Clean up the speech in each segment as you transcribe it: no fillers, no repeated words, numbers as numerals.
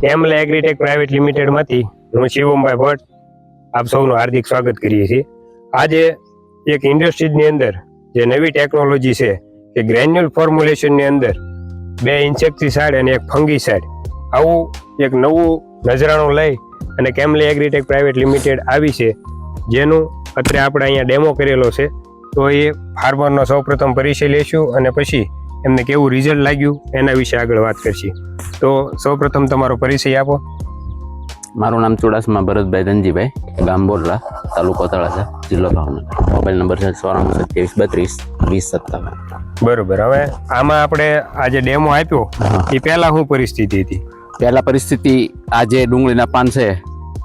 Camel agritech private લિમિટેડમાંથી હું શિવમભાઈ ભટ્ટ આપ સૌનું હાર્દિક સ્વાગત કરીએ છીએ. આજે એક ઇન્ડસ્ટ્રીઝની અંદર જે નવી ટેકનોલોજી છે કે ગ્રેન્યુલ ફોર્મ્યુલેશનની અંદર 2 ઇન્સેક્ટિસાઇડ અને 1 ફંગીસાઇડ આવું એક નવું નજરાણું લઈ અને કેમલ એગ્રીટેક પ્રાઇવેટ લિમિટેડ આવી છે, જેનું અત્યારે આપણે અહીંયા ડેમો કરેલો છે. તો એ ફાર્મરનો સૌપ્રથમ પરિચય લઈશું અને પછી એમને કેવું રિઝલ્ટ લાગ્યું એના વિશે આગળ વાત કરશી. તો સૌપ્રથમ તમારો પરિચય આપો. મારું નામ ચુડાસમા ભરતભાઈ ધનજીભાઈ, ગામ બોરલા, તાલુકો તળાજા, જિલ્લો ભાવનગર. મોબાઈલ નંબર છે 9427322057. બરોબર. હવે આમાં આપણે આ જે ડેમો આપ્યો એ પહેલા શું પરિસ્થિતિ હતી? પહેલા પરિસ્થિતિ આ જે ડુંગળીના પાન છે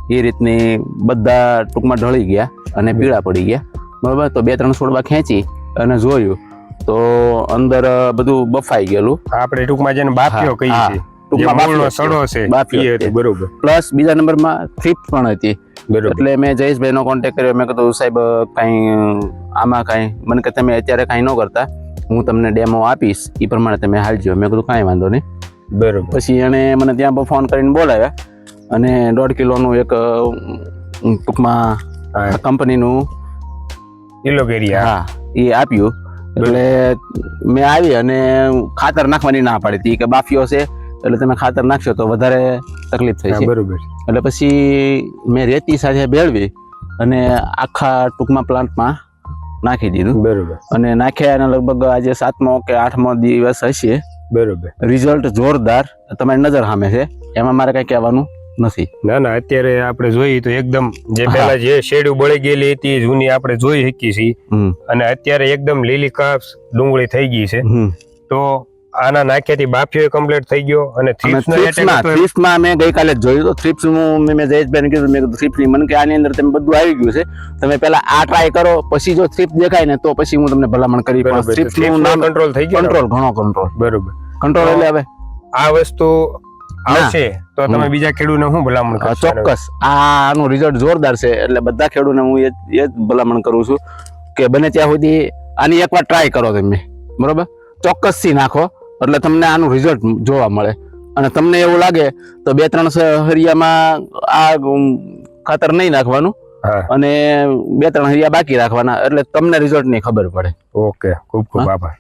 એ રીતની બધા ટૂંકમાં ઢળી ગયા અને પીળા પડી ગયા. બરાબર. તો 2-3 છોડવા ખેંચી અને જોયું તો અંદર બધું બફાઈ ગયેલું. આપણે ટૂંકમાં જેને બાફિયો કહીએ છીએ, સડો છે. બરોબર. પ્લસ બીજા નંબરમાં થ્રીપ્સ પણ હતી. એટલે મેં જયેશભાઈનો કોન્ટેક્ટ કર્યો. મેં કીધું સાહેબ કાંઈ આમાં કાંઈ મને કે તમે અત્યારે કાંઈ ન કરતા, હું તમને ડેમો આપીશ એ પ્રમાણે તમે હાલજો. મેં કીધું કાંઈ વાંધો નહીં. બરોબર. પછી એણે મને ત્યાં ફોન કરીને બોલાવ્યા અને 1.5 કિલોનું એક ટૂંકમાં કંપનીનું ઇલોગેરિયા એ આપ્યું. એટલે મેં આવી અને ખાતર નાખવાની ના પાડી હતી કે બાફિયો છે એટલે તમે ખાતર નાખશો તો વધારે તકલીફ થઈ છે. બરોબર. એટલે પછી મેં રેતી સાથે ભેળવી અને આખા ટૂંકમાં પ્લાન્ટમાં નાખી દીધું. બરોબર. અને નાખ્યા અને લગભગ આજે 7મો કે 8મો દિવસ હશે. બરોબર. રિઝલ્ટ જોરદાર તમારી નજર સામે છે, એમાં મારે કઈ કહેવાનું નથી. ના ના, અત્યારે આપણે જોઈએ તો એકદમ જે પેલા જે શેડું બળી ગયેલી હતી જૂની આપણે જોઈ શકીએ છીએ, અને અત્યારે એકદમ લીલી કાપ્સ ડુંગળી થઈ ગઈ છે. તો આના નાખ્યાથી બાફિયો કમ્પ્લીટ થઈ ગયો. અને થ્રીપ્સમાં મેં ગઈકાલે જ જોયું. તો થ્રીપ્સ મેં જયેશભાઈને કીધું, મેં કીધું થ્રીપ્સની મને કે આની અંદર તમે બધું આવી ગયું છે, તમે પેલા આ ટ્રાય કરો, પછી જો થ્રીપ્સ દેખાય ને તો પછી હું તમને ભલામણ કરી. થ્રીપ્સનું નામ કંટ્રોલ થઈ ગયું. કંટ્રોલ, ઘણો કંટ્રોલ. બરોબર. કંટ્રોલ એટલે હવે આ વસ્તુ આવશે તો તમે બીજા ખેડૂતને હું ભલામણ કરશો? ચોક્કસ આનું રિઝલ્ટ જોરદાર છે. એટલે બધા ખેડૂતને હું એ જ ભલામણ કરું છું કે બને ત્યાં સુધી આની એકવાર ટ્રાય કરો તમે. બરોબર. ચોક્કસથી નાખો એટલે તમને આનું રિઝલ્ટ જોવા મળે. અને તમને એવું લાગે તો 2-3 હરિયામાં આ ખાતર નહીં નાખવાનું અને 2-3 હરિયા બાકી રાખવાના, એટલે તમને રિઝલ્ટ ની ખબર પડે. ઓકે, ખૂબ ખૂબ આભાર.